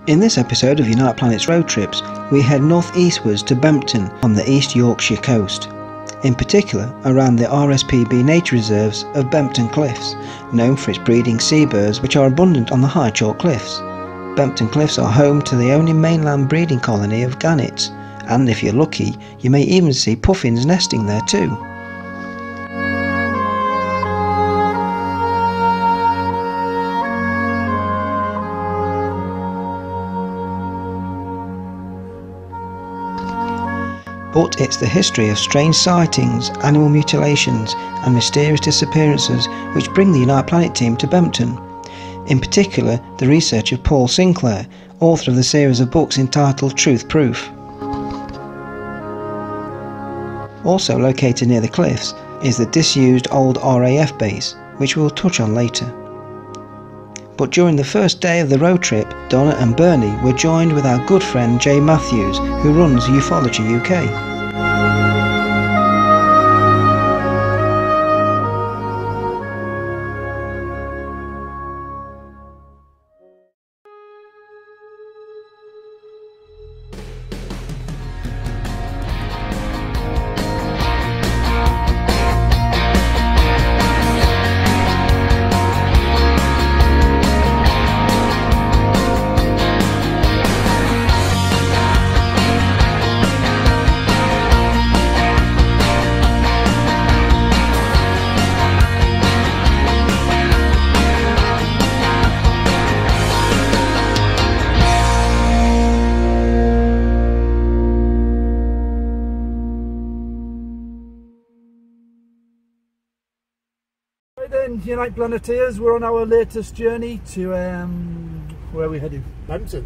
In this episode of United Planet's Road Trips, we head north-eastwards to Bempton on the East Yorkshire coast. In particular, around the RSPB nature reserves of Bempton Cliffs, known for its breeding seabirds which are abundant on the high chalk cliffs. Bempton Cliffs are home to the only mainland breeding colony of gannets, and if you're lucky, you may even see puffins nesting there too. But it's the history of strange sightings, animal mutilations and mysterious disappearances which bring the United Planet team to Bempton. In particular, the research of Paul Sinclair, author of the series of books entitled Truth Proof. Also located near the cliffs is the disused old RAF base, which we'll touch on later. But during the first day of the road trip, Donna and Bernie were joined with our good friend Jay Matthews, who runs Ufology UK. Then, United Planeteers, we're on our latest journey to where are we heading? Bempton.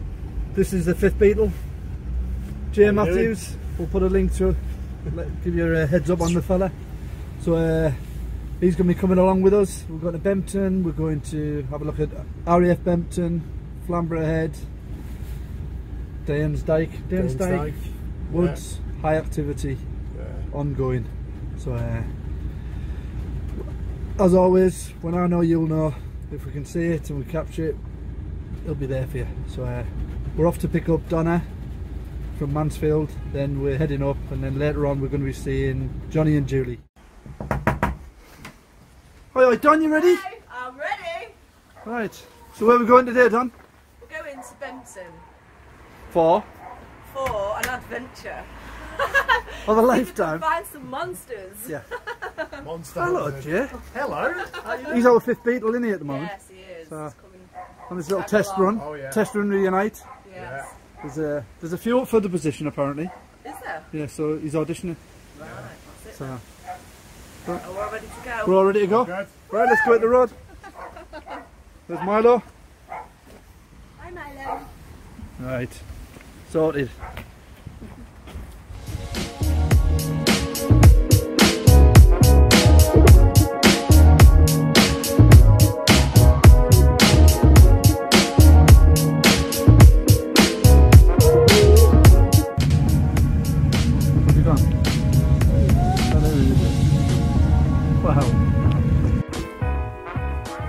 This is the fifth beetle. Jay Matthews. We'll put a link to give you a heads up on the fella. So he's going to be coming along with us. We're going to Bempton. We're going to have a look at RAF Bempton, Flamborough Head, Danes Dyke, Woods, yeah. High activity, ongoing. So. As always, when I know, you'll know. If we can see it and we capture it, it'll be there for you. So we're off to pick up Donna from Mansfield, then we're heading up, and then later on we're going to be seeing Johnny and Julie. Hi, Don, you ready? Hi, I'm ready. Right, so where are we going today, Don? We're going to Bempton. For an adventure. of a lifetime. Find some monsters. Yeah. Monster. Hello, Jay. Hello. He's our fifth beetle, isn't he, at the moment? Yes, he is. So, He's coming on this little test run. Oh, yeah. Test run with Unite. Yes. Yeah. There's a few up for the position apparently. Is there? Yeah, so he's auditioning. Right, that's it. So, then. We're all ready to go. we're all ready to go? Good. Right, let's go hit the road. There's Milo. Hi, Milo. Right, sorted. Wow.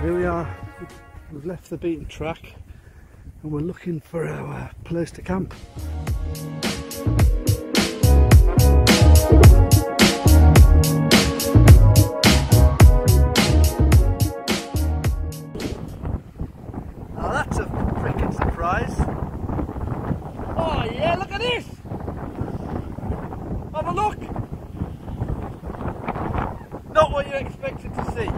Here we are. We've left the beaten track and we're looking for our place to camp. Now that's a freaking surprise. Oh yeah, look at this! Have a look! Not what you expected to see.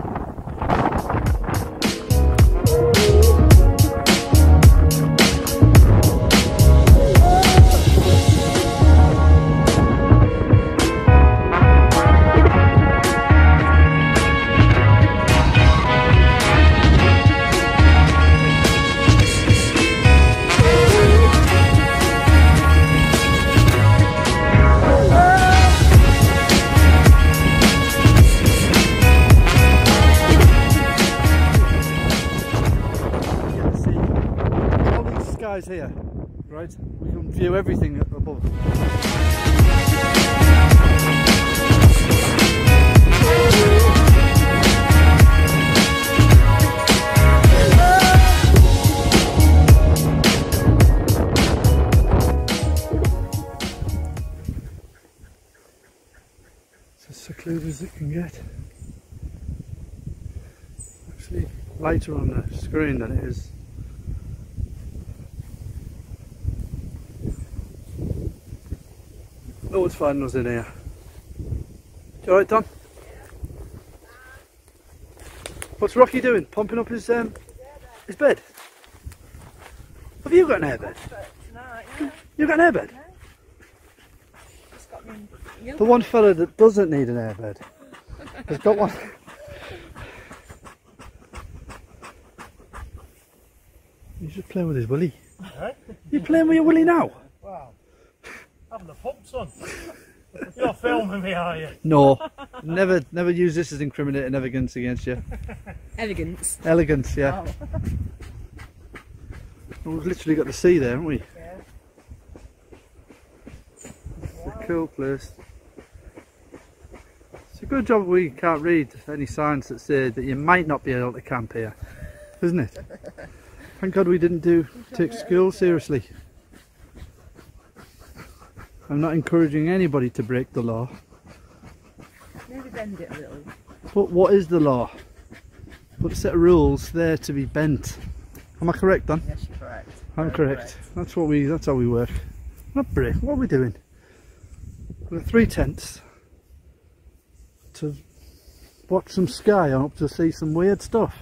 Here, right? We can view everything above. as it can get. Actually, lighter on the screen than it is. No one's finding us in here. You alright, Tom? What's Rocky doing? Pumping up his bed? Have you got an airbed? You got an airbed? The one fella that doesn't need an airbed has got one. He's just playing with his willy. Eh? You playing with your willy now? Wow. Having a pump, son. You're filming me, are you? No. Never use this as incriminating evidence against you. Elegance. Elegance, yeah. Oh. We've literally got the sea there, haven't we? Yeah. It's a cool place. It's a good job we can't read any signs that say that you might not be able to camp here, isn't it? Thank God we didn't take school seriously. I'm not encouraging anybody to break the law. Maybe bend it a little. But what is the law? But a set of rules there to be bent. Am I correct, Dan? Yes, you're correct. I'm correct. That's how we work. Not break. What are we doing? We've got 3 tents to watch some sky and up to see some weird stuff.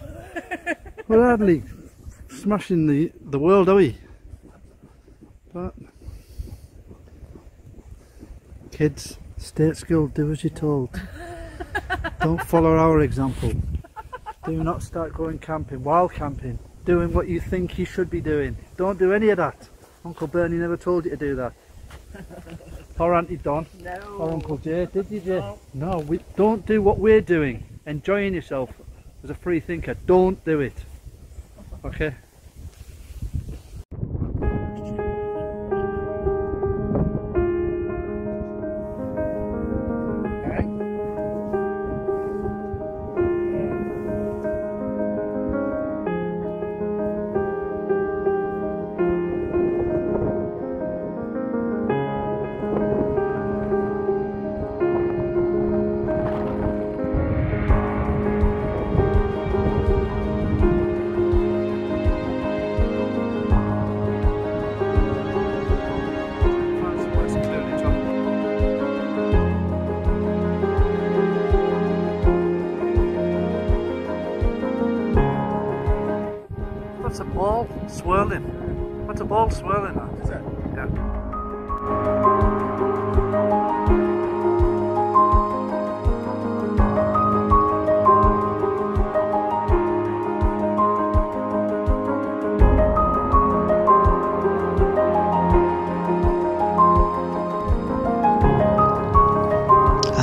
We're hardly smashing the world, are we? But kids, stay at school, do as you're told. Don't follow our example. Do not start going camping, wild camping, doing what you think you should be doing. Don't do any of that. Uncle Bernie never told you to do that. Or Auntie Don. No. Or Uncle Jay. Did you, Jay? No, we don't do what we're doing. Enjoying yourself as a free thinker. Don't do it. Okay? That's a ball swirling. That's a ball swirling, that. Is it? Yeah.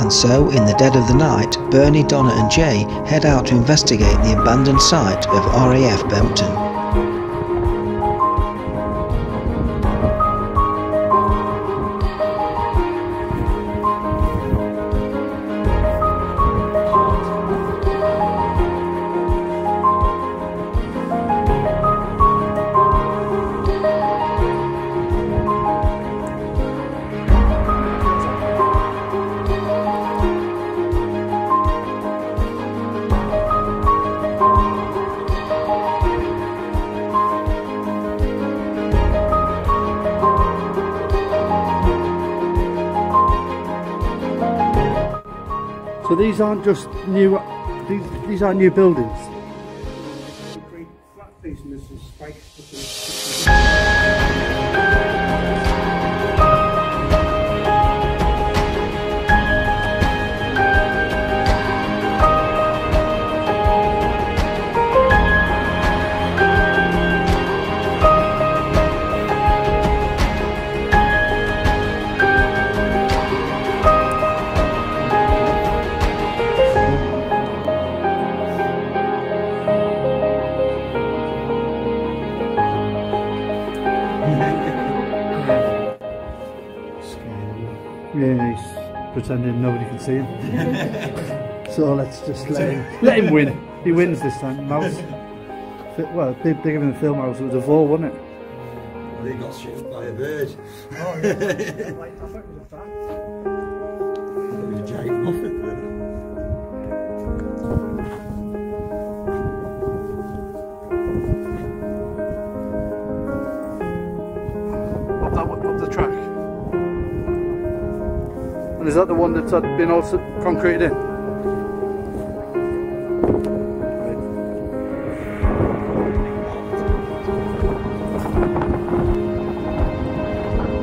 And so, in the dead of the night, Bernie, Donna and Jay head out to investigate the abandoned site of RAF Bempton. So these aren't just new, these are new buildings. Yeah, he's pretending nobody can see him. So let's just let him win. He wins this time. Mouse. Well, they give him the field mouse. It was a vole, wasn't it? Well, he got shot by a bird. Oh, yeah. It was a giant muffin, really. Is that the one that's been also concreted in?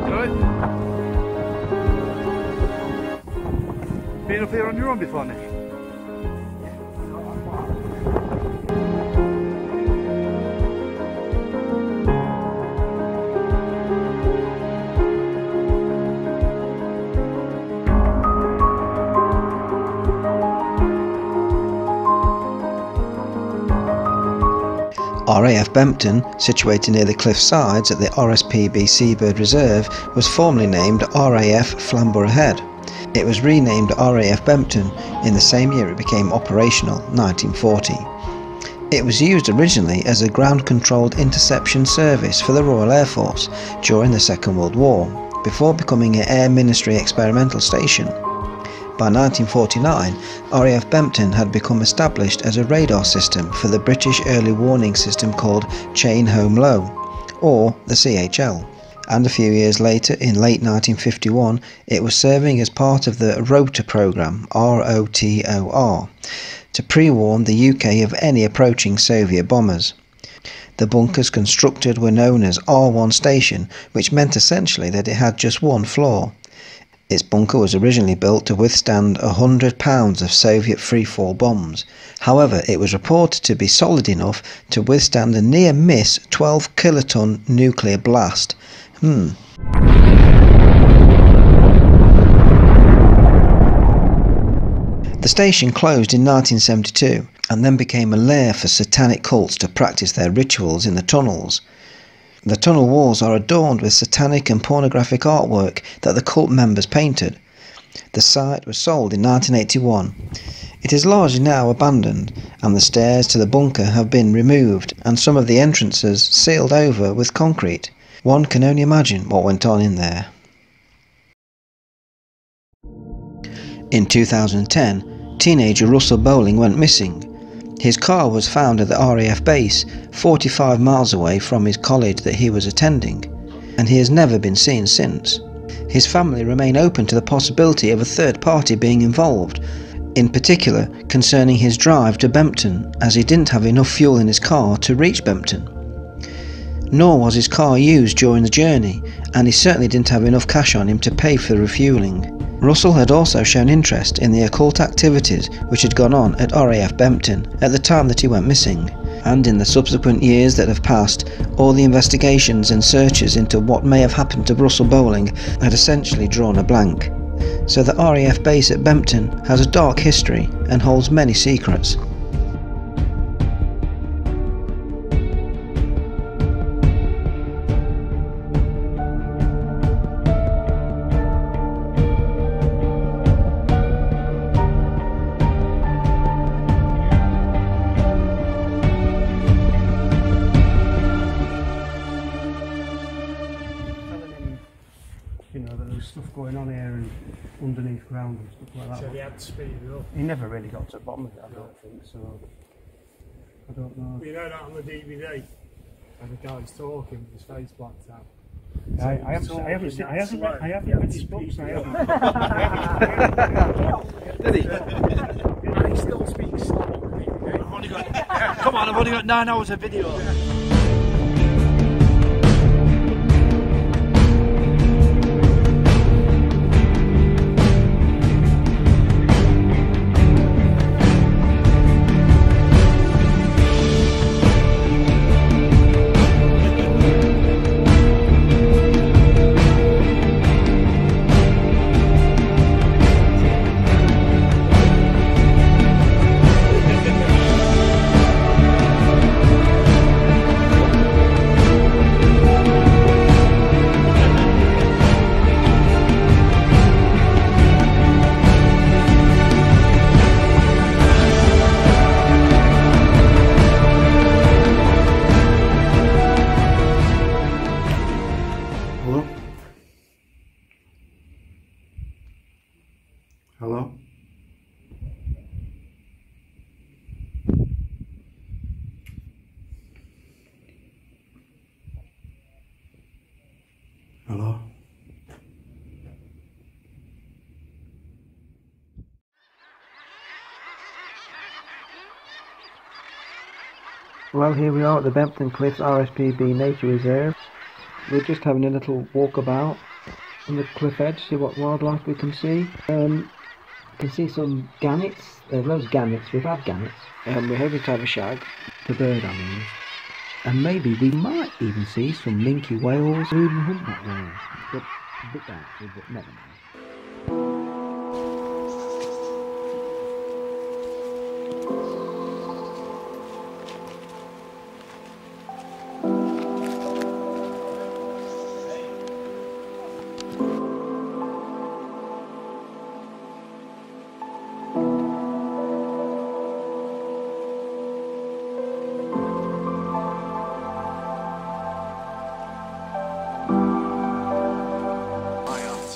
Right. Been up here on your own before, Nick? RAF Bempton, situated near the cliff sides at the RSPB Seabird Reserve, was formerly named RAF Flamborough Head. It was renamed RAF Bempton in the same year it became operational, 1940. It was used originally as a ground-controlled interception service for the Royal Air Force during the Second World War, before becoming an Air Ministry experimental station. By 1949, RAF Bempton had become established as a radar system for the British early warning system called Chain Home Low, or the CHL. And a few years later, in late 1951, it was serving as part of the Rotor programme, ROTOR, to pre-warn the UK of any approaching Soviet bombers. The bunkers constructed were known as R1 Station, which meant essentially that it had just one floor. Its bunker was originally built to withstand 100 pounds of Soviet freefall bombs. However, it was reported to be solid enough to withstand a near-miss 12 kiloton nuclear blast. The station closed in 1972 and then became a lair for satanic cults to practice their rituals in the tunnels. The tunnel walls are adorned with satanic and pornographic artwork that the cult members painted. The site was sold in 1981. It is largely now abandoned, and the stairs to the bunker have been removed and some of the entrances sealed over with concrete. One can only imagine what went on in there. In 2010, teenager Russell Bowling went missing. His car was found at the RAF base, 45 miles away from his college that he was attending, and he has never been seen since. His family remain open to the possibility of a third party being involved, in particular concerning his drive to Bempton, as he didn't have enough fuel in his car to reach Bempton. Nor was his car used during the journey, and he certainly didn't have enough cash on him to pay for the refuelling. Russell had also shown interest in the occult activities which had gone on at RAF Bempton at the time that he went missing, and in the subsequent years that have passed, all the investigations and searches into what may have happened to Russell Bowling had essentially drawn a blank. So the RAF base at Bempton has a dark history and holds many secrets. You know, that there was stuff going on here and underneath ground and stuff like that. So he had to speed it up. He never really got to the bottom of it, I don't think, so I don't know. You know that on the DVD, and the guy's talking with his face blacked out. I haven't read his books. I haven't. Did he? And he still speaks slow. Come on, I've only got 9 hours of video. Hello? Hello? Well, here we are at the Bempton Cliffs RSPB Nature Reserve. We're just having a little walkabout on the cliff edge, see what wildlife we can see. You can see some gannets. There's loads of gannets. We've had gannets. We're hoping to have a shag, the bird I mean. And maybe we might even see some minke whales or even humpback whales. But a bit doubtful, but never mind.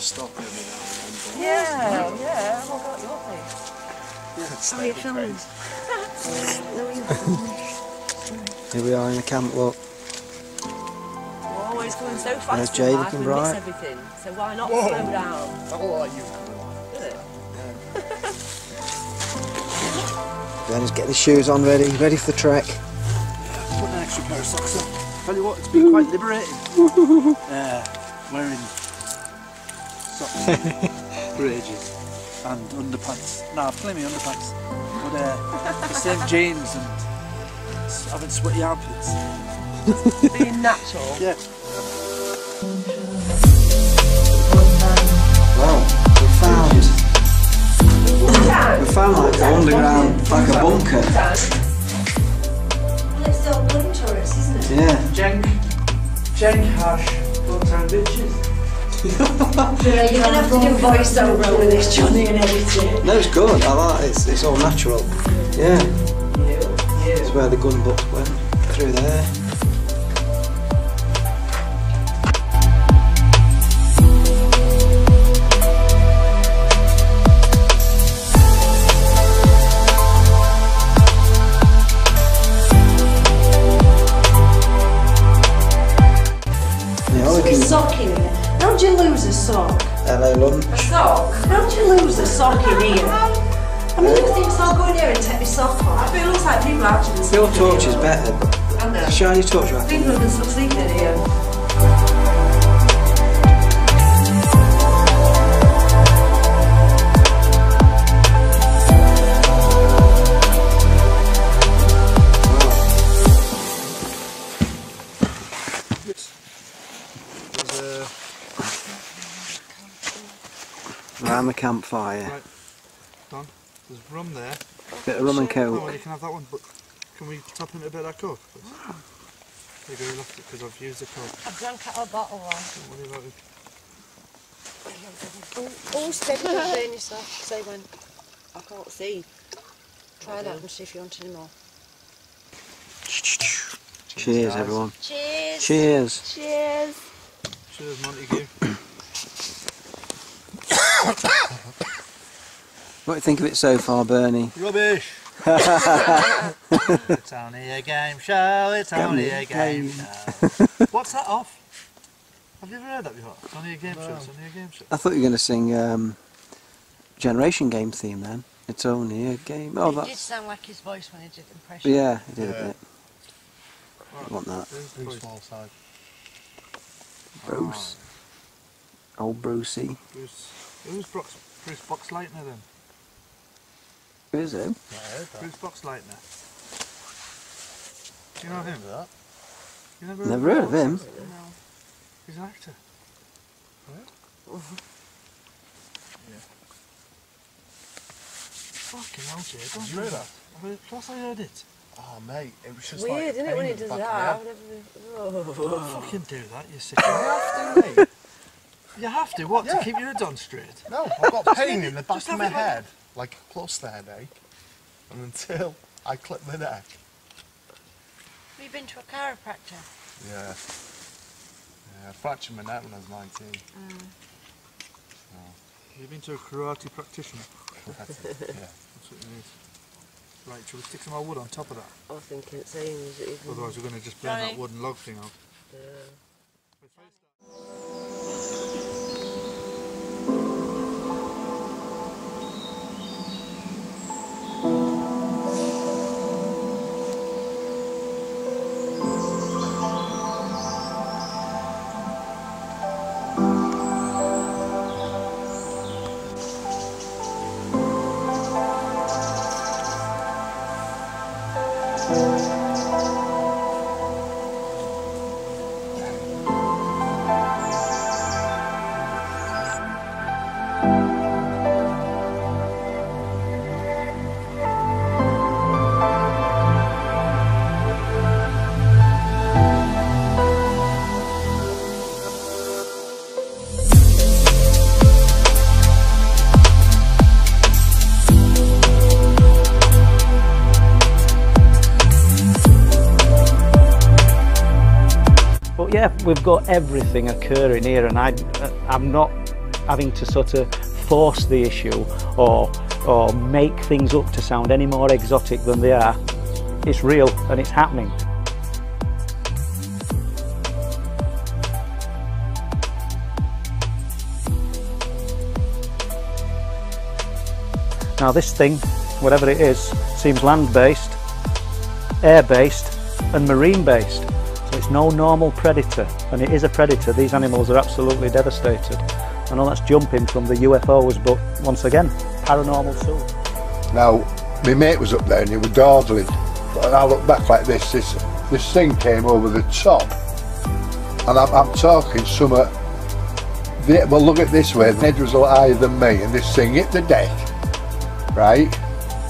Stop every now and then. Yeah, I've got your face. Oh, you're filming. Here we are in the camp, look. We're always going so fast. There's Jay looking we bright. miss everything. So why not slow down? How are you? Ben's getting his shoes on ready for the trek. Put an extra pair of socks on. Tell you what, it's been quite liberating. Wearing socks for ages and underpants. Nah, plenty of underpants. But the same jeans and having sweaty armpits. Being natural. Yeah. Well, we found like an underground, like a bunker. Well, it's all gun turrets, isn't it? Yeah. Jenk hash, full-time bitches. Yeah, you're gonna have to do voiceover over this, Johnny, and everything. No, it's good. I like it. It's all natural. Yeah. It's where the gun butts went through there. There's a sock in here. How'd you lose a sock? LA lunch. A sock? How'd you lose a sock in here? I mean, who thinks I'll go in here and take my sock off? It looks like people actually Your torch is better, but shine your torch right. People have been sleeping in here. Around the campfire. Right, Don, there's rum there. Bit of rum and Oh, coke. you can have that one, but can we tap into a bit of that coke, please? There you go, left it because I've used the coke. I've drunk out a bottle one. Don't worry about it. Oh, steady, don't burn yourself. Say when. I can't see. Try that and see if you want any more. Cheers, everyone. Cheers. Cheers. Cheers. Cheers, Montague. What do you think of it so far, Bernie? Rubbish! It's only a game show, it's only a game show. What's that off? Have you ever heard that before? It's only a game show, it's only a game show. I thought you were going to sing Generation Game theme then. It's only a game. Oh, It did that's. sound like his voice when he did the impression. Yeah, it did a Yeah. bit. I want that. Very small side. Bruce. Old Brucey. Who's Bruce Boxleitner then? Who is it? Bruce Boxleitner. Do you know him? You Never heard of him. No. He's an actor. Fucking hell, Jay, don't Did you hear that? Of course I heard it. Oh mate, it was just Weird, like isn't it, when he pain does in the that? back I of would my never... Don't fucking do that, you sick. head. You have to, mate. You have to, what, to keep your head on straight? No, I've got pain in the back Just of my have it like- head, like close to headache, and until I clip my neck. Have you been to a chiropractor? Yeah. Yeah, I fractured my neck when I was 19. You've been to a karate practitioner? Yeah. That's what you need. Right, shall we stick some more wood on top of that? I was thinking it seems even... Otherwise we're going to just burn that wooden log thing out. But yeah, we've got everything occurring here, and I'm not having to sort of force the issue or make things up to sound any more exotic than they are. It's real and it's happening. Now this thing, whatever it is, seems land-based, air-based and marine-based. So it's no normal predator, and it is a predator. These animals are absolutely devastated. I know that's jumping from the UFOs, but once again, paranormal too. Now, my mate was up there and he was dawdling. And I look back like this thing came over the top. And I'm talking some well, look at this way, the head was a lot higher than me, and this thing hit the deck, right,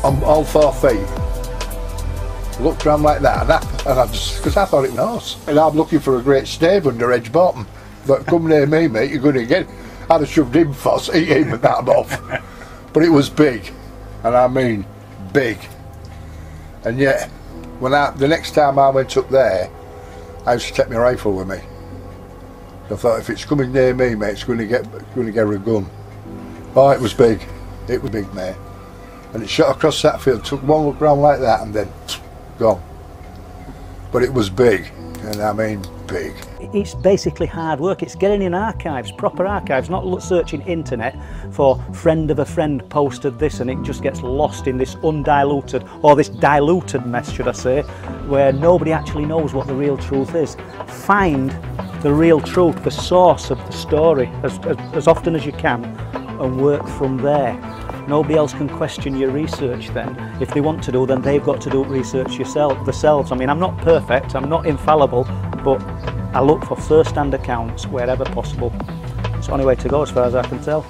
on all 4 feet. Looked around like that, and I just, because I thought it was. And I'm looking for a great stave under edge bottom. But come near me, mate, you're going to get. I'd have shoved him first, eat him and that off. But it was big, and I mean big. And yet, when the next time I went up there, I used to take my rifle with me. So I thought, if it's coming near me, mate, it's going to get a gun. Oh, it was big. It was big, mate. And it shot across that field, took one look round like that, and then gone. But it was big, and I mean big. It's basically hard work. It's getting in archives, proper archives, not searching internet for friend of a friend posted this and it just gets lost in this undiluted, or this diluted mess, should I say, where nobody actually knows what the real truth is. Find the real truth, the source of the story as often as you can, and work from there. Nobody else can question your research then. If they want to do, then they've got to do research themselves. I mean, I'm not perfect, I'm not infallible, but I look for first-hand accounts wherever possible. It's the only way to go as far as I can tell.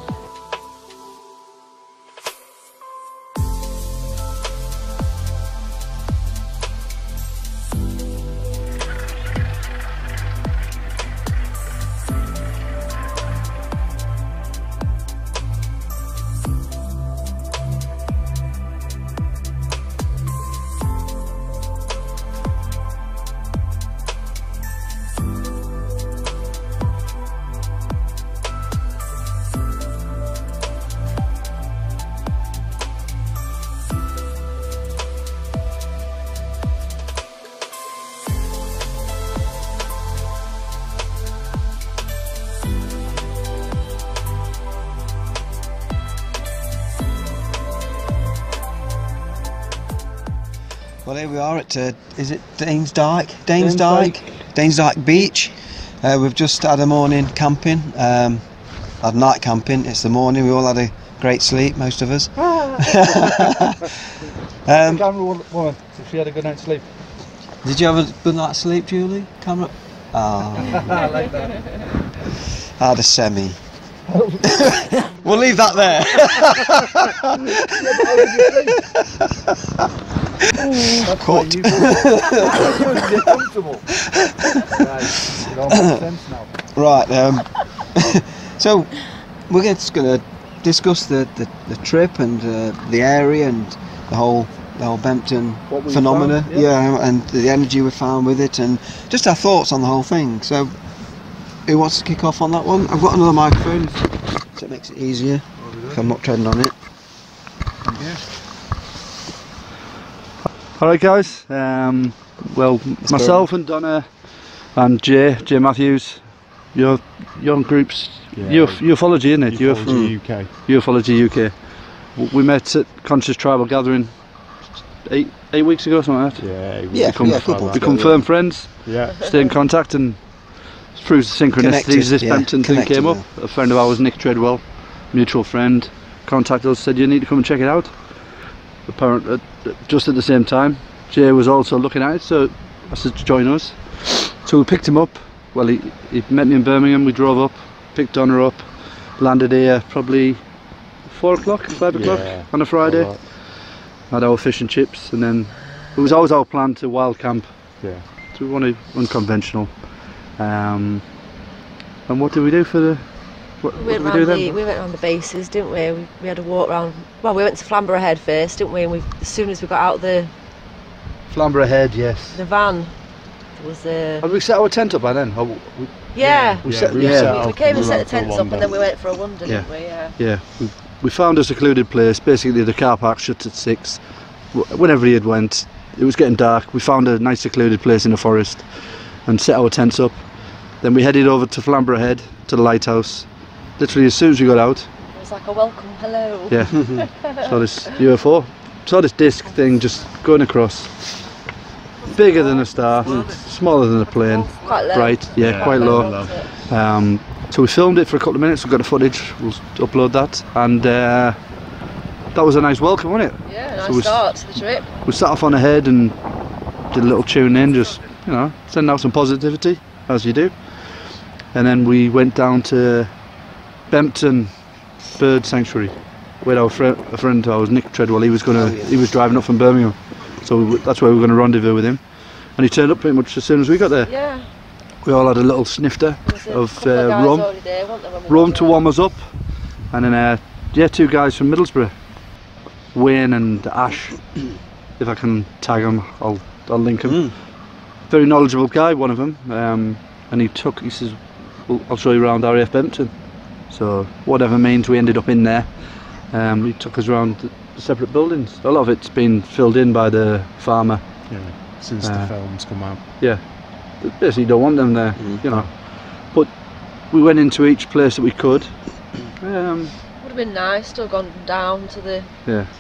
Well, here we are at, is it Danes Dyke? Danes Dyke Beach. We've just had a morning camping, had night camping. It's the morning, we all had a great sleep, most of us. The camera woman, if she had a good night's sleep. Did you have a good night's sleep, Julie? Camera? Oh. I like that. I had a semi. We'll leave that there. Cut. You're comfortable. Right, it all makes sense now. Right, so we're just going to discuss the trip and the area and the whole Bempton phenomena, found, yeah, and the energy we found with it, and just our thoughts on the whole thing. So, who wants to kick off on that one? I've got another microphone, so it makes it easier if I'm not treading on it. Yeah. Alright guys, well, myself and Donna and Jay Matthews, your groups, ufology, isn't it? Ufology UK. Ufology UK. We met at Conscious Tribal Gathering 8 weeks ago, something like that. Yeah, become firm friends. Yeah. Stay in contact, and through synchronicities this Bempton thing came up. A friend of ours, Nic Treadwell, mutual friend, contacted us, said you need to come and check it out. Apparently, just at the same time, Jay was also looking at it, so I said to join us. So we picked him up. Well, he met me in Birmingham. We drove up, picked Donna up, landed here probably 4 o'clock, 5 o'clock on a Friday. Had our fish and chips, and then it was always our plan to wild camp. Yeah. So we wanted unconventional. And what did we do for the? We went around the bases, didn't we? We had a walk around. Well, we went to Flamborough Head first, didn't we? And as soon as we got out the Flamborough Head, yes. the van, was Had we set our tent up by then? Or yeah. We set we came and set the tents up, and then we went for a wander, didn't we? Yeah. We found a secluded place. Basically, the car park shut at 6. Whenever he had went, it was getting dark. We found a nice secluded place in the forest and set our tents up. Then we headed over to Flamborough Head, to the lighthouse. Literally as soon as we got out. It was like a welcome hello. Yeah. Saw this UFO. Saw this disc thing just going across. Bigger than a star, smaller than a plane. Quite low. Bright, quite low. So we filmed it for a couple of minutes. We've got the footage. We'll upload that. And that was a nice welcome, wasn't it? Yeah, nice start to the trip. We sat off on ahead and did a little tune in, just, you know, send out some positivity, as you do. And then we went down to Bempton Bird Sanctuary with a friend of ours, Nic Treadwell. He was driving up from Birmingham, so that's where we were going to rendezvous with him. And he turned up pretty much as soon as we got there. Yeah. We all had a little snifter of rum to warm us up, and then 2 guys from Middlesbrough, Wayne and Ash. If I can tag him, I'll link him. Very knowledgeable guy, one of them, and he says, well, I'll show you around RAF Bempton. So whatever means we ended up in there, he took us around the separate buildings. A lot of it's been filled in by the farmer. Yeah, since the films come out. Yeah, basically don't want them there, you know. But we went into each place that we could. Would have been nice to have gone down to the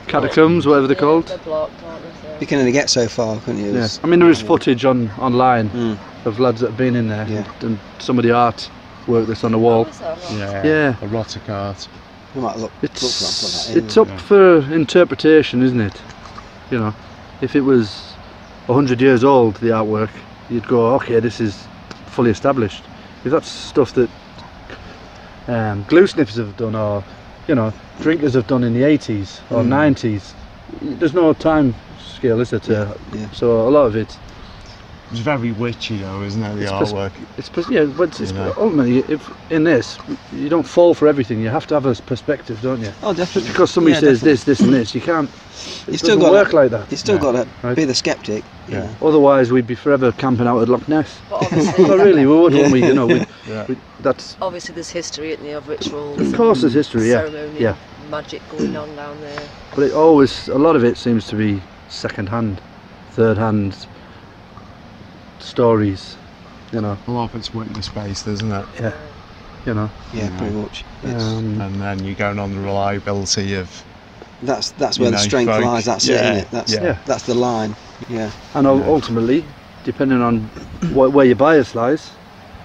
catacombs, whatever they're called. They're blocked, aren't they? So. You can only get so far, couldn't you? Yeah. I mean, there is footage online of lads that have been in there, and some of the art work that's on the wall. Yeah. Erotic art. You might look it's up for interpretation, isn't it? You know, if it was 100 years old, the artwork, you'd go, okay, this is fully established. If that's stuff that glue sniffers have done, or, you know, drinkers have done in the 80s or 90s, there's no time scale, is there? So a lot of it. It's very witchy though, isn't it, the artwork? It's ultimately, if in this, you don't fall for everything, you have to have a perspective, don't you? Oh, definitely. Just because somebody says this and this, you can't, you still got work like that. You still got to be the skeptic. Yeah. Otherwise we'd be forever camping out at Loch Ness. But obviously, well, really, we would, wouldn't we? You know, that's... Obviously there's history, isn't there, of rituals. Of course there's history, ceremonial magic going on down there. But it always, a lot of it seems to be second-hand, third-hand stories, you know. A lot of it's witness-based, isn't it? Yeah, you know. Yeah, pretty much. And then you're going on the reliability of... That's where the strength lies, that's it, isn't it? That's the line. Yeah. And ultimately, depending on where your bias lies,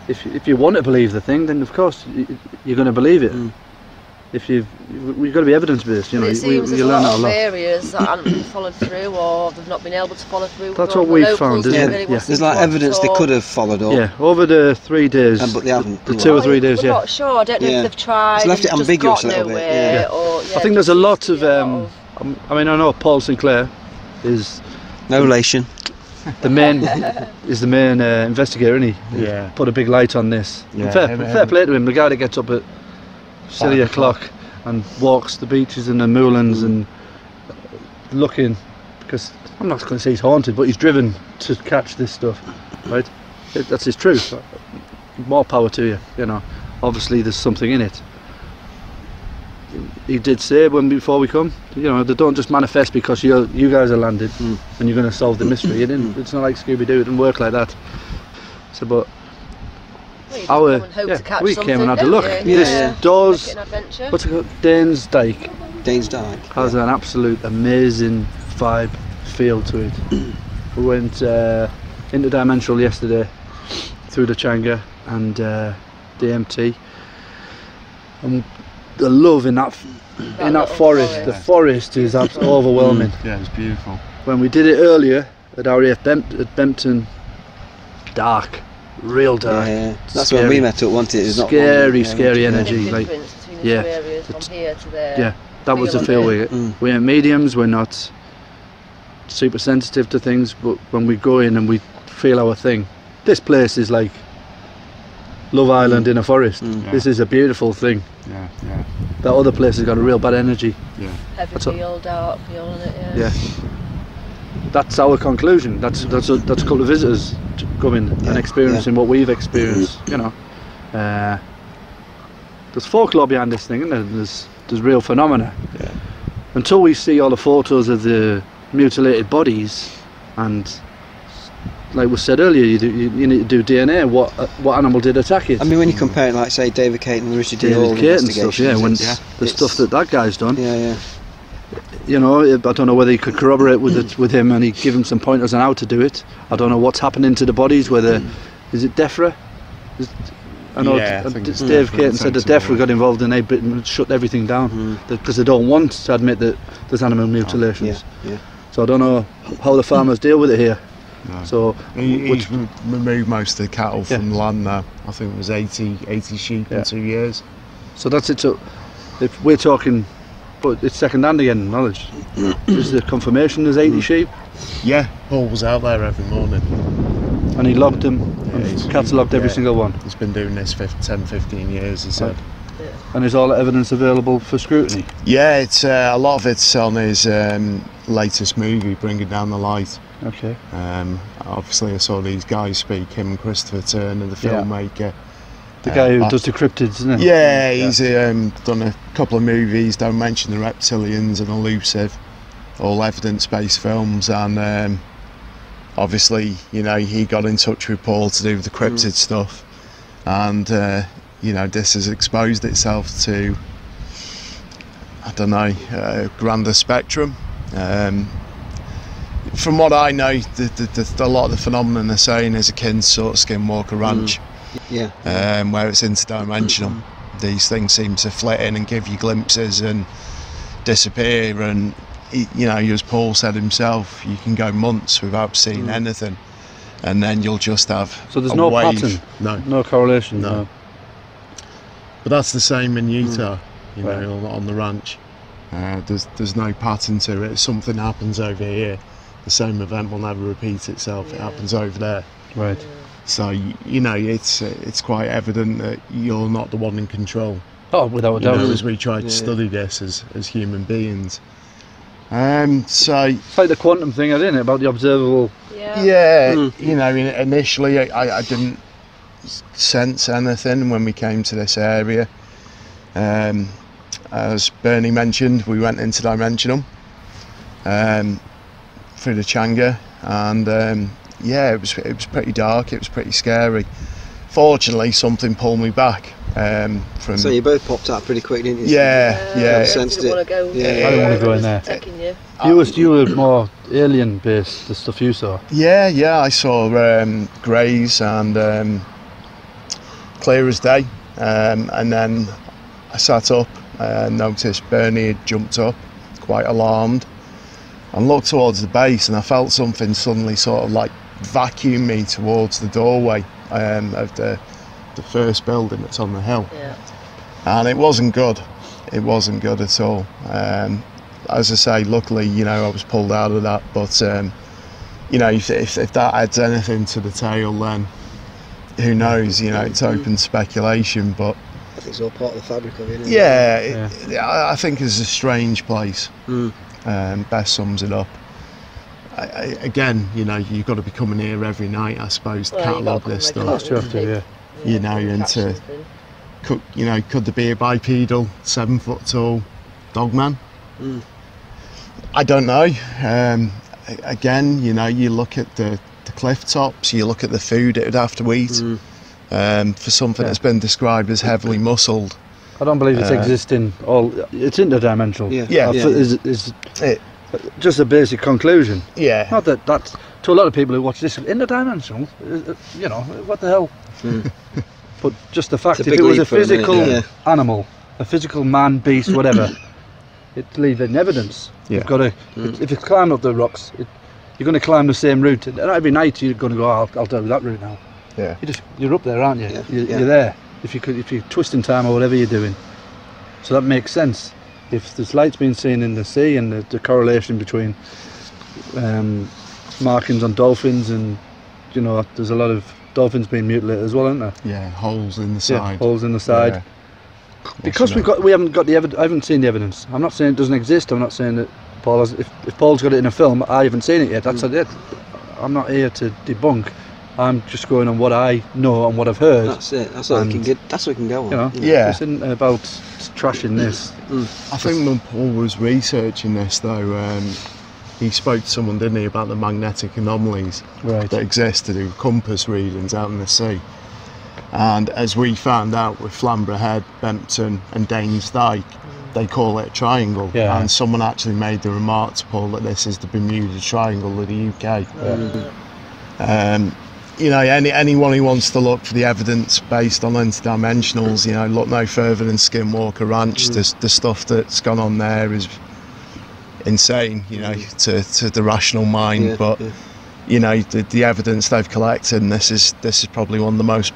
if you want to believe the thing, then of course you're going to believe it. We've got to be evidence-based, you know. It seems there's a lot of areas that haven't been followed through, or they've not been able to follow through. That's what we've found, isn't it? There's like evidence they could have followed up. Yeah, over the 3 days. But they haven't. The 2 or 3 days, We're not sure. I don't know if they've tried. It's left it ambiguous a little bit. I think there's a lot of. I mean, I know Paul Sinclair is no relation. The main investigator, isn't he? Yeah. Put a big light on this. Yeah. Fair play to him. The guy that gets up at silly o'clock and walks the beaches and the moorlands and looking, because I'm not going to say he's haunted, but he's driven to catch this stuff, right? That's his truth. More power to you, you know. Obviously there's something in it. He did say before we come, you know, they don't just manifest because you guys are landed and you're going to solve the mystery. It's not like Scooby-Doo, it didn't work like that. So, but we came and had a look. This does, what's it called? Dane's Dyke. Has an absolute amazing vibe, feel to it. We went interdimensional yesterday through the Changa and DMT, and the love in that forest. The forest is overwhelming. Yeah, it's beautiful. When we did it earlier at RAF Bempton, dark. Real dark. Yeah. That's when we met up, wasn't it? Scary energy. Like, from here to there. Yeah, that was the feel we get. We ain't mediums, we're not super sensitive to things, but when we go in and we feel our thing, this place is like Love Island in a forest. This is a beautiful thing. Yeah. That other place has got a real bad energy. Yeah. Heavy feel, dark feel in it. Yeah. That's our conclusion. That's a couple of visitors coming and experiencing what we've experienced. You know, there's folklore behind this thing, isn't there? There's real phenomena. Yeah. Until we see all the photos of the mutilated bodies, and like we said earlier, you need to do DNA. What animal did attack it? I mean, when you compare it, like say David Caton and Richard David Hall Caton stuff, yeah, when the stuff that guy's done. Yeah. You know, I don't know whether he could corroborate with him, and he'd give him some pointers on how to do it. I don't know what's happening to the bodies. Whether is it DEFRA? I know Dave Caton said that DEFRA got involved and they shut everything down because they don't want to admit that there's animal mutilations. So I don't know how the farmers deal with it here. No. So he's removed most of the cattle from the land now. I think it was 80 sheep in 2 years. So that's it. So if we're talking, but it's second hand again, knowledge. Is the confirmation there's 80 sheep? Yeah, Paul was out there every morning. And he logged them, and catalogued every single one. He's been doing this for 10-15 years, he said. And is all the evidence available for scrutiny? Yeah, it's a lot of it's on his latest movie, Bringing Down the Light. Okay. Obviously I saw these guys speak, him and Christopher Turner, the filmmaker. The guy who does the cryptids, isn't it? Yeah, he's done a couple of movies, Don't Mention the Reptilians and Elusive, all evidence-based films, and obviously, you know, he got in touch with Paul to do the cryptid stuff, and you know, this has exposed itself to, I don't know, a grander spectrum. From what I know, a lot of the phenomenon they're saying is akin to sort of Skinwalker Ranch, where it's interdimensional. These things seem to flit in and give you glimpses and disappear, and you know, as Paul said himself, you can go months without seeing anything, and then you'll just have so there's a no wave. pattern, no correlation. No. But that's the same in Utah, you know, on the ranch. There's no pattern to it. If something happens over here, the same event will never repeat itself. It happens over there. Right. So you know, it's quite evident that you're not the one in control. Oh, without a doubt. As we try to study this as human beings. So it's like the quantum thing, isn't it? About the observable. You know, initially I didn't sense anything when we came to this area. As Bernie mentioned, we went interdimensional through the Changa, and yeah, it was pretty dark. It was pretty scary. Fortunately, something pulled me back. From so you both popped out pretty quick, didn't you? Yeah. Sensed it. I didn't want to go in there. You were more alien based, the stuff you saw. Yeah. I saw greys and clear as day, and then I sat up and noticed Bernie had jumped up, quite alarmed, and looked towards the base, and I felt something suddenly sort of like vacuum me towards the doorway of the first building that's on the hill. And it wasn't good. It wasn't good at all. As I say, luckily, you know, I was pulled out of that, but you know, if that adds anything to the tale, then who knows, you know, it's open speculation, but I think it's all part of the fabric of it, isn't it? I think it's a strange place. Best sums it up. Again, you know, you've got to be coming here every night, I suppose, to catalogue this stuff. You know, into could there be a bipedal 7 foot tall dogman? I don't know. Again, you know, you look at the cliff tops, you look at the food it would have to eat for something that's been described as heavily muscled. I don't believe it's existing. It's interdimensional. Is just a basic conclusion. Not that to a lot of people who watch this, interdimensional. You know, what the hell? But just the fact, if it was a physical animal, a physical man, beast, whatever, it's leaving evidence. You've got to, if it's climbing up the rocks, you're going to climb the same route. And every night you're going to go, I'll do that route now. You're up there, aren't you? You're there. If you're twisting time or whatever you're doing. So that makes sense. If there's lights being seen in the sea, and the correlation between markings on dolphins, and you know, there's a lot of dolphins being mutilated as well, aren't there? Yeah, holes in the side. Holes in the side. Because we haven't got the evidence. I haven't seen the evidence. I'm not saying it doesn't exist. I'm not saying that Paul has. If Paul's got it in a film, I haven't seen it yet. That's it. I'm not here to debunk. I'm just going on what I know and what I've heard. That's it. That's what we can get. That's what we can go on. You know, Yeah. This isn't about trashing this. I think when Paul was researching this though, he spoke to someone, didn't he, about the magnetic anomalies that exist to do compass readings out in the sea. And as we found out with Flamborough Head, Bempton and Danes Dyke, they call it a triangle. Yeah. And someone actually made the remark to Paul that this is the Bermuda Triangle of the UK. You know, anyone who wants to look for the evidence based on interdimensionals, you know, look no further than Skinwalker Ranch. The stuff that's gone on there is insane, you know, to the rational mind. You know, the evidence they've collected, and this is probably one of the most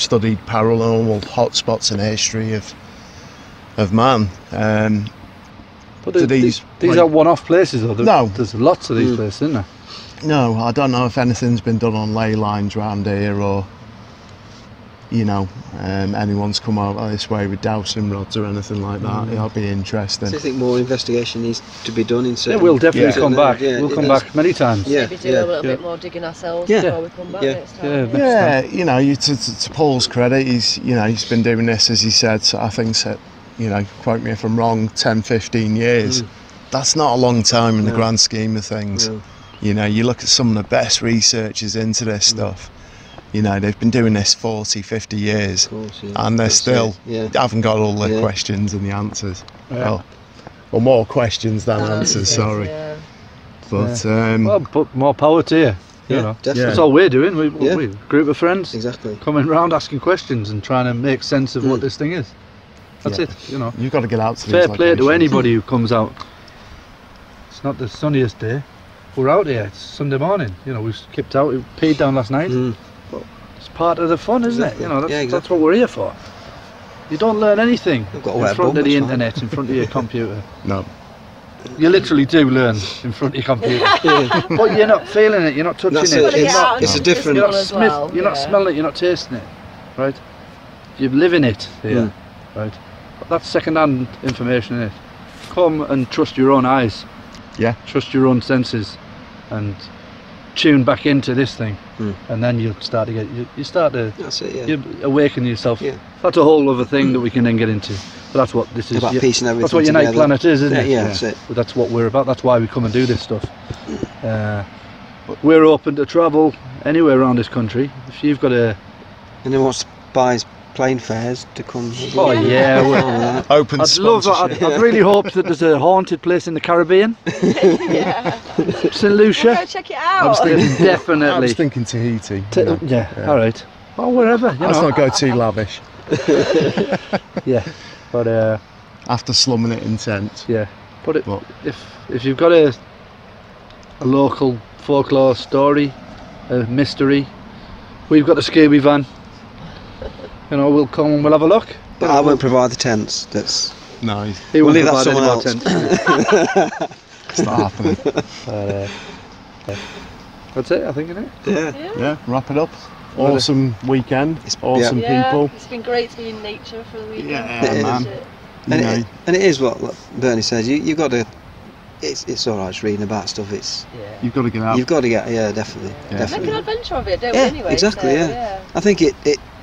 studied paranormal hotspots in the history of man. But these are one-off places, though. No, there's lots of these places, isn't there? No, I don't know if anything's been done on ley lines around here, or you know, anyone's come out this way with dowsing rods or anything like that. It'll be interesting. So I think more investigation needs to be done in certain... Yeah, we'll definitely come back. We'll come back many times. Maybe do a little bit more digging ourselves before we come back next time. Yeah, you know, to Paul's credit, he's been doing this, as he said, so I think, you know, quote me if I'm wrong, 10, 15 years. That's not a long time in the grand scheme of things. You know, you look at some of the best researchers into this stuff, you know, they've been doing this 40, 50 years, and they're still haven't got all the questions and the answers. Well, more questions than answers, sorry. But but more power to you. You know, that's all we're doing. We're a group of friends, coming around asking questions and trying to make sense of what this thing is. That's it. You know, you've got to get out to fair play to anybody who comes out. It's not the sunniest day. We're out here. It's Sunday morning. You know, we skipped out. We peed down last night. But it's part of the fun, isn't it? You know, that's what we're here for. You don't learn anything in front of the internet, in front of your computer. No. You literally do learn in front of your computer. But you're not feeling it. You're not touching it. It's a different... You're not smelling it. You're not tasting it. Right? You're living it here. Right? But that's second-hand information, isn't it? Come and trust your own eyes. Yeah. Trust your own senses, and tune back into this thing, and then you'll start to get. You start to. That's it. Yeah. You awaken yourself. Yeah. That's a whole other thing that we can then get into. But that's what this is. About piecing everything That's what Unite Planet is, isn't it? Yeah, that's it. But that's what we're about. That's why we come and do this stuff. We're open to travel anywhere around this country. If you've got a. Anyone wants to buy plane fares to come. Oh yeah, open. I'd love that. I'd really hope that there's a haunted place in the Caribbean. St Lucia. Go check it out. Definitely. I was thinking Tahiti. All right. Well, wherever. Let's not go too lavish. Yeah, but after slumming it in tents. Yeah, but if you've got a local folklore story, a mystery, we've got a Scooby van. You know, we'll come and we'll have a look. But I won't provide the tents. That's we'll leave that someone else. It's not happening. That's it, I think, isn't it? Yeah. Wrap it up. Awesome weekend. Awesome people. It's been great to be in nature for the weekend. Yeah, man. And it is what Bernie says. You've got to. It's all right. Just reading about stuff. You've got to get out. You've got to get. Yeah, definitely. Make an adventure of it, don't we? Anyway. Exactly. So, I think it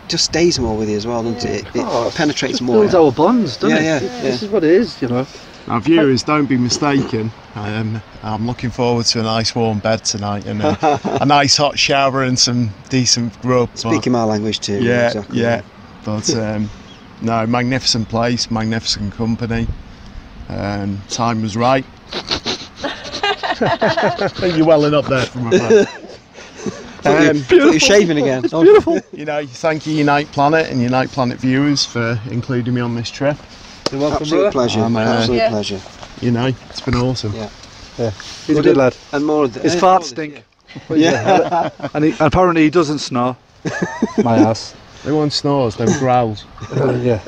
just stays more with you as well, doesn't it? It penetrates more. Builds our bonds, doesn't it? Yeah. This is what it is, you know. Now, viewers, don't be mistaken. I'm looking forward to a nice warm bed tonight and a nice hot shower and some decent grub. Speaking my language too. Yeah, exactly. yeah. But no, magnificent place, magnificent company. Time was right. You're welling up there from my you're shaving again. It's beautiful. You know, thank you Unite Planet and Unite Planet viewers for including me on this trip. You're welcome, absolute pleasure. Absolute pleasure. You know, it's been awesome. Yeah. He's a good lad. And more of the, his farts stink. Yeah. And apparently he doesn't snore. My ass. They weren't snores, they were growls. Yeah.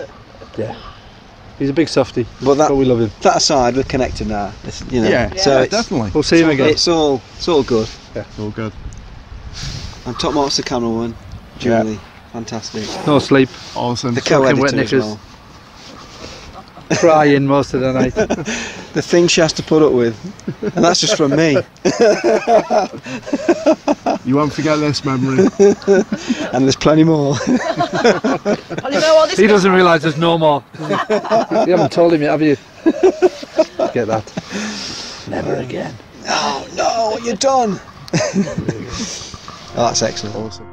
He's a big softie, but we love him. That aside, we're connected now. You know, yeah, definitely. We'll see him again. It's all good. Yeah, all good. And top marks the cameraman, Julie, fantastic. No sleep. Awesome. The co-editor as well. Crying most of the night. The thing she has to put up with, and that's just from me. You won't forget this memory. And there's plenty more. He doesn't realise there's no more. You haven't told him yet, have you? Get that. Never again. Oh no, what you done? Oh, that's excellent. Awesome.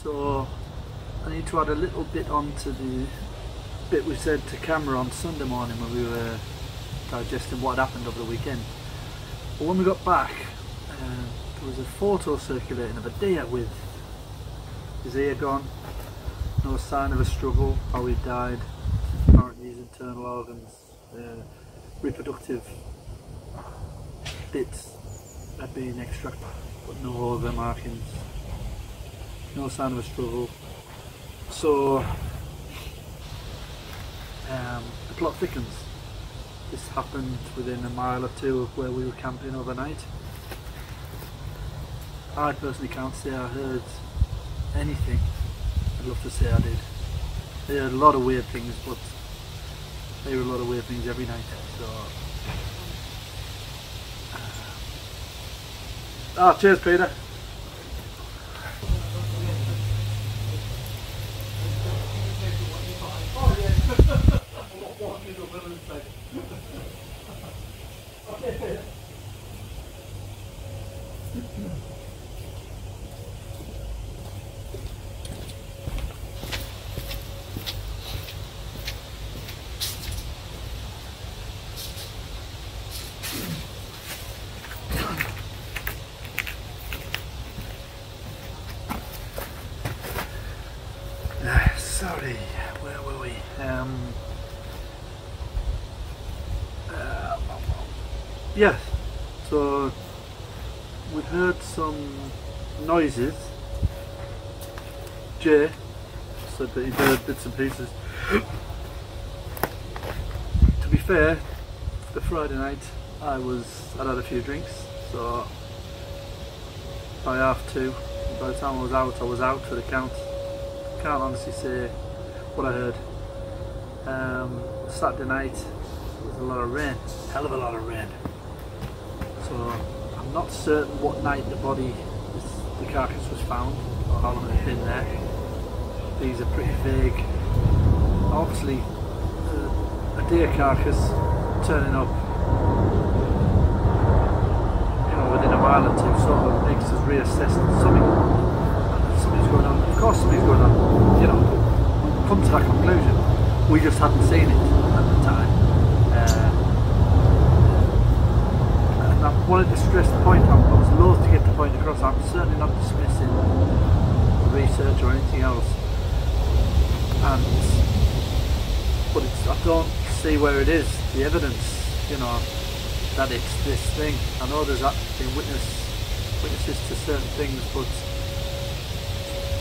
So I need to add a little bit onto the bit we said to camera on Sunday morning when we were digesting what had happened over the weekend. But when we got back, there was a photo circulating of a deer with his ear gone, no sign of a struggle, how he died. Apparently his internal organs, reproductive bits had been extracted, but no organ markings. No sign of a struggle. So the plot thickens. This happened within a mile or two of where we were camping overnight. I personally can't say I heard anything. I'd love to say I did. I heard a lot of weird things, but I hear a lot of weird things every night. So cheers, Peter. Sorry, where were we? Yes, so we'd heard some noises. Jay said that he'd heard bits and pieces. To be fair, the Friday night I'd had a few drinks, so by 2:30, by the time I was out for the count. Can't honestly say what I heard. Saturday night there was a lot of rain, hell of a lot of rain. So I'm not certain what night the carcass was found or how long it had been there. These are pretty vague. Obviously, a deer carcass turning up, within a mile or two sort of makes us reassess something's going on. Of course something's going on, come to that conclusion. We just hadn't seen it at the time. And I wanted to stress the point, I was loath to get the point across. I'm certainly not dismissing research or anything else. But I don't see where it is, the evidence, that it's this thing. I know there's been witnesses to certain things, but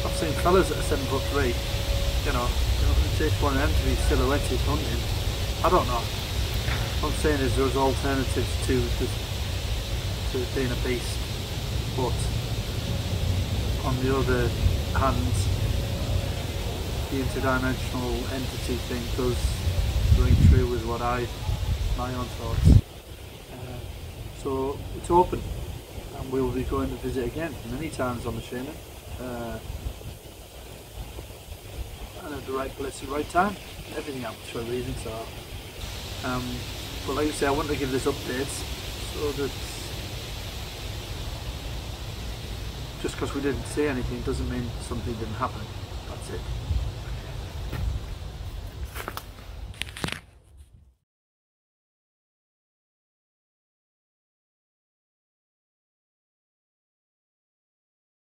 I've seen fellas that are 7'3", it takes one of them to be silhouetted hunting. I don't know. What I'm saying is there's alternatives to it being a beast, but on the other hand, the interdimensional entity thing does ring true with my own thoughts. So it's open, and we will be going to visit again many times on the Shannon. And at the right place at the right time. Everything happens for a reason, so but like I say, I wanted to give this update so that just because we didn't see anything doesn't mean something didn't happen. That's it.